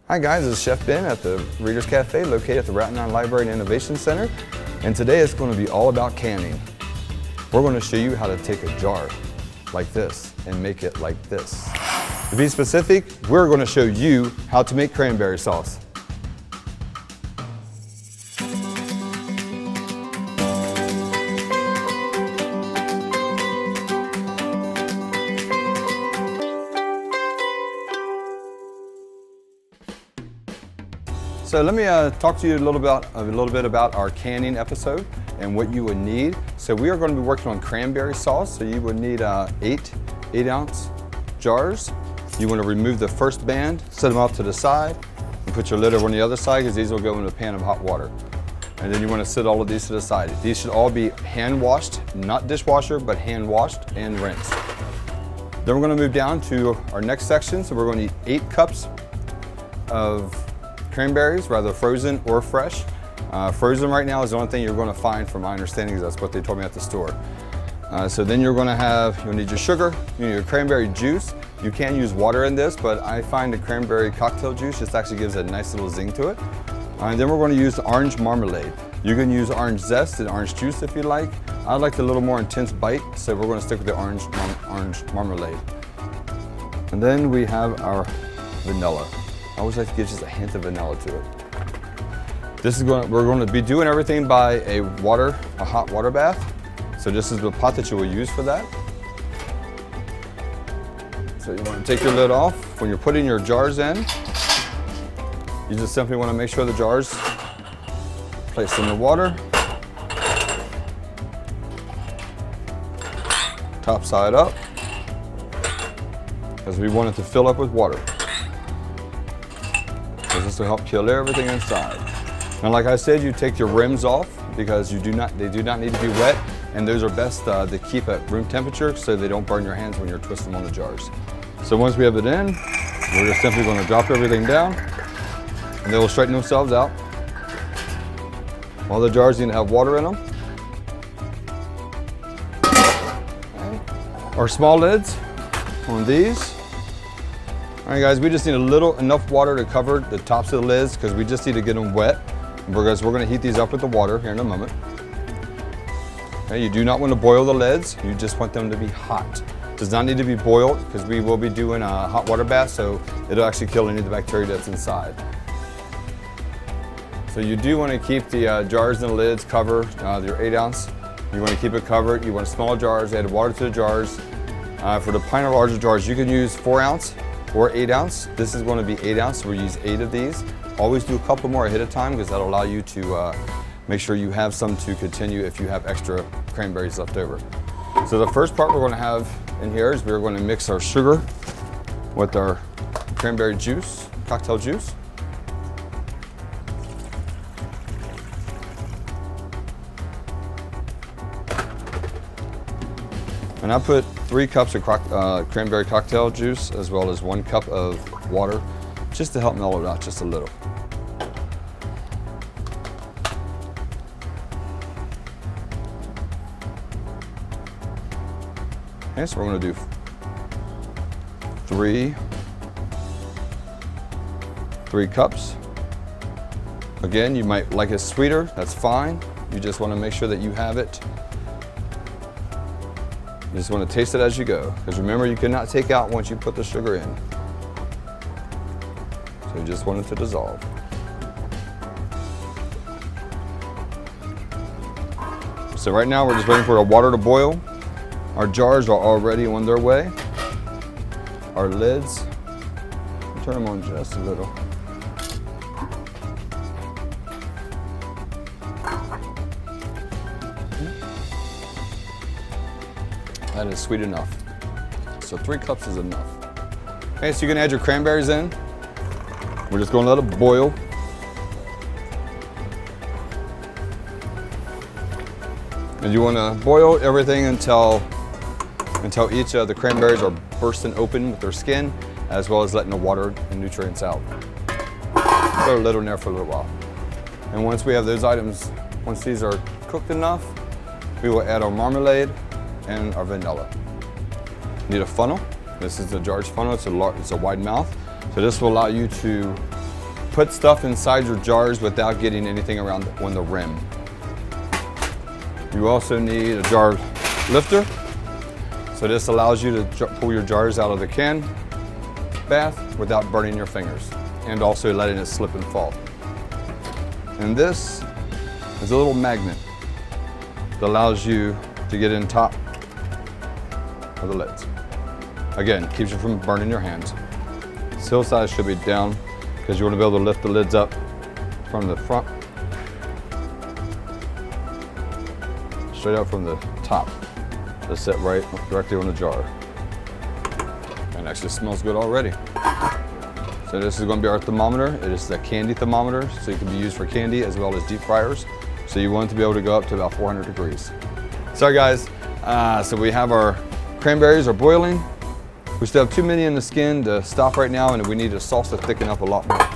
Hi guys, this is Chef Ben at the Reader's Cafe located at the Route 9 Library and Innovation Center. And today it's going to be all about canning. We're going to show you how to take a jar like this and make it like this. To be specific, we're going to show you how to make cranberry sauce. So let me talk to you a little bit about our canning episode and what you would need. So we are going to be working on cranberry sauce. So you would need 8-ounce jars. You want to remove the first band, set them off to the side, and put your lid over on the other side because these will go in a pan of hot water. And then you want to set all of these to the side. These should all be hand washed, not dishwasher, but hand washed and rinsed. Then we're going to move down to our next section. So we're going to need 8 cups of cranberries, rather frozen or fresh. Frozen right now is the only thing you're going to find, from my understanding, because that's what they told me at the store. So then you'll need your sugar, you need your cranberry juice. You can use water in this, but I find the cranberry cocktail juice just actually gives a nice little zing to it. And then we're going to use orange marmalade. You can use orange zest and orange juice if you like. I like the little more intense bite, so we're going to stick with the orange marmalade. And then we have our vanilla. I always like to give just a hint of vanilla to it. We're going to be doing everything by a hot water bath. So this is the pot that you will use for that. So you want to take your lid off. When you're putting your jars in, you just simply want to make sure the jars placed in the water. Top side up, because we want it to fill up with water. This will help kill everything inside. Now, like I said, you take your rims off because they do not need to be wet, and those are best to keep at room temperature so they don't burn your hands when you're twisting them on the jars. So once we have it in, we're just simply going to drop everything down, and they will straighten themselves out. All the jars need to have water in them. Okay. Our small lids on these. All right, guys, we just need enough water to cover the tops of the lids because we just need to get them wet. Because we're going to heat these up with the water here in a moment. Okay, you do not want to boil the lids. You just want them to be hot. It does not need to be boiled because we will be doing a hot water bath, so it'll actually kill any of the bacteria that's inside. So you do want to keep the jars and the lids covered. Your 8-ounce, you want to keep it covered. You want small jars. Add water to the jars. For the pint or larger jars, you can use 4-ounce. Or 8-ounce. This is going to be 8-ounce, so we'll use 8 of these. Always do a couple more ahead of time because that'll allow you to make sure you have some to continue if you have extra cranberries left over. So the first part we're going to have in here is we're going to mix our sugar with our cranberry juice, cocktail juice. And I put 3 cups of cranberry cocktail juice as well as 1 cup of water just to help mellow it out just a little. Okay, so we're going to do 3 cups. Again, you might like it sweeter, that's fine. You just want to make sure that you have it. You just want to taste it as you go, because remember, you cannot take out once you put the sugar in. So you just want it to dissolve. So right now we're just waiting for our water to boil. Our jars are already on their way. Our lids, turn them on just a little. That is sweet enough. So 3 cups is enough. Okay, so you can add your cranberries in. We're just going to let it boil. And you want to boil everything until each of the cranberries are bursting open with their skin, as well as letting the water and nutrients out. Put a lid on there for a little while. And once we have those items, once these are cooked enough, we will add our marmalade and our vanilla. Need a funnel. This is the jar's funnel. It's a wide mouth. So this will allow you to put stuff inside your jars without getting anything around on the rim. You also need a jar lifter. So this allows you to pull your jars out of the can bath without burning your fingers and also letting it slip and fall. And this is a little magnet that allows you to get in top of the lids. Again, keeps you from burning your hands. Seal size should be down because you want to be able to lift the lids up from the front, straight out from the top. To sit right directly on the jar. And actually smells good already. So this is going to be our thermometer. It is a candy thermometer, so it can be used for candy as well as deep fryers. So you want it to be able to go up to about 400 degrees. Sorry guys, so we have our cranberries are boiling. We still have too many in the skin to stop right now, and we need the sauce to thicken up a lot more.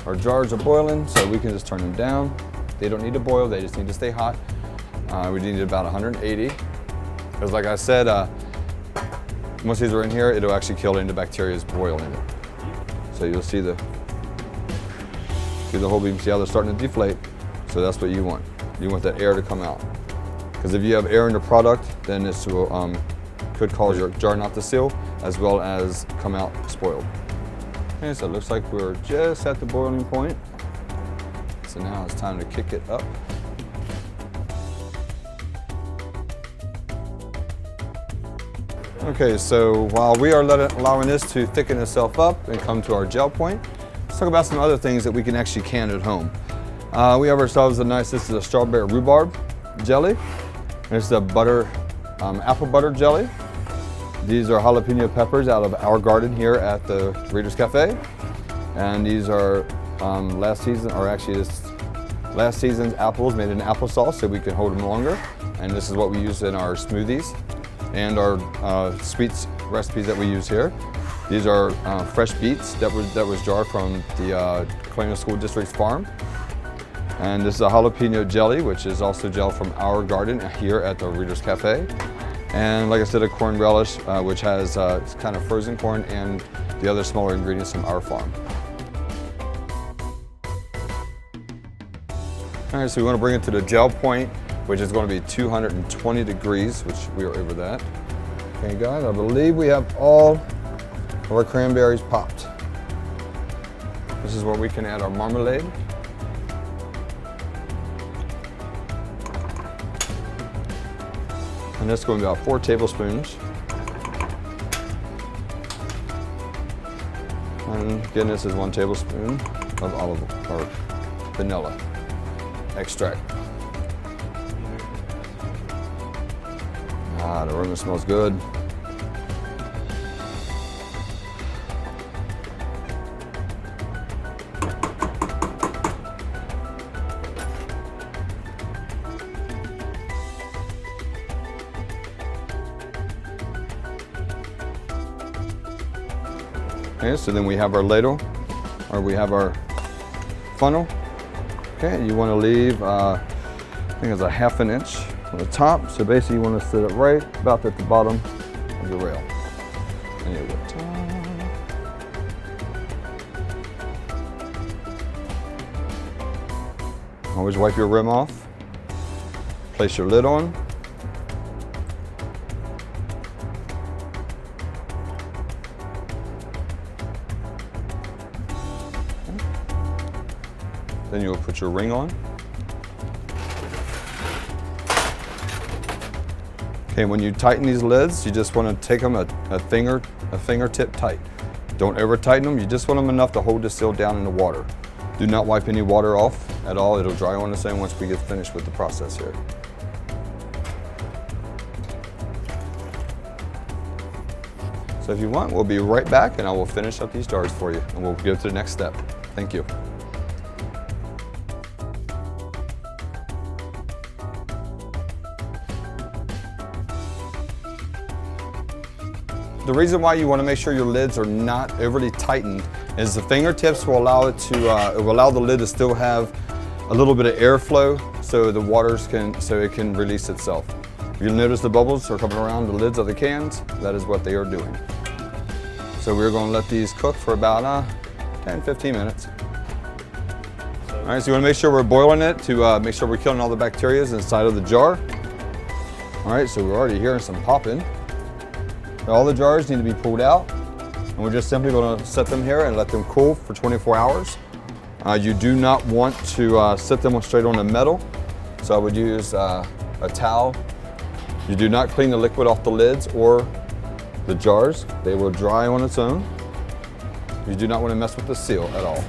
Our jars are boiling, so we can just turn them down. They don't need to boil, they just need to stay hot. We need about 180, because like I said, once these are in here, it'll actually kill any bacteria that's boiling it. So you'll see the whole beam, see how they're starting to deflate. So that's what you want. You want that air to come out. Because if you have air in the product, then this will, could cause your jar not to seal, as well as come out spoiled. Okay, so it looks like we're just at the boiling point. So now it's time to kick it up. Okay, so while we are allowing this to thicken itself up and come to our gel point, let's talk about some other things that we can actually can at home. We have ourselves this is a strawberry rhubarb jelly. This is a apple butter jelly. These are jalapeno peppers out of our garden here at the Reader's Cafe. And these are last season's apples made in applesauce, so we can hold them longer. And this is what we use in our smoothies and our sweets recipes that we use here. These are fresh beets that was jarred from the Colonial School District's farm. And this is a jalapeno jelly, which is also gel from our garden here at the Reader's Cafe. And like I said, a corn relish, which has kind of frozen corn and the other smaller ingredients from our farm. All right, so we want to bring it to the gel point, which is going to be 220 degrees, which we are over that. Okay guys, I believe we have all of our cranberries popped. This is where we can add our marmalade. And this is going to be about 4 tablespoons. And again, this is 1 tablespoon of vanilla extract. The aroma smells good. Okay, so then we have our ladle, or we have our funnel. Okay, you want to leave, I think it's a ½ an inch on the top. So basically you want to set it right about at the bottom of the rail. And you go top. Always wipe your rim off. Place your lid on. Then you'll put your ring on. Okay, when you tighten these lids, you just want to take them a fingertip tight. Don't over tighten them, you just want them enough to hold the seal down in the water. Do not wipe any water off at all, it'll dry on its own once we get finished with the process here. So if you want, we'll be right back and I will finish up these jars for you and we'll go to the next step. Thank you. The reason why you want to make sure your lids are not overly tightened is the fingertips will allow it will allow the lid to still have a little bit of airflow so it can release itself. You'll notice the bubbles are coming around the lids of the cans. That is what they are doing. So we're going to let these cook for about 10, 15 minutes. All right, so you want to make sure we're boiling it to make sure we're killing all the bacteria inside of the jar. All right, so we're already hearing some popping. All the jars need to be pulled out, and we're just simply going to set them here and let them cool for 24 hours. You do not want to set them straight on the metal, so I would use a towel. You do not clean the liquid off the lids or the jars. They will dry on its own. You do not want to mess with the seal at all.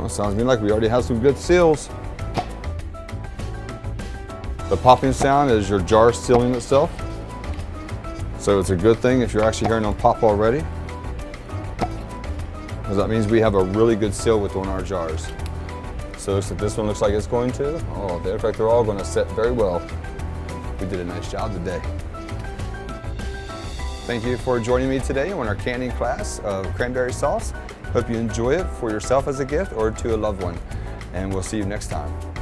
Sounds to me like we already have some good seals. The popping sound is your jar sealing itself. So it's a good thing if you're actually hearing them pop already, because that means we have a really good seal within our jars. So this one looks like it's going to. Oh, they look like they're all going to set very well. We did a nice job today. Thank you for joining me today on our canning class of cranberry sauce. Hope you enjoy it for yourself as a gift or to a loved one. And we'll see you next time.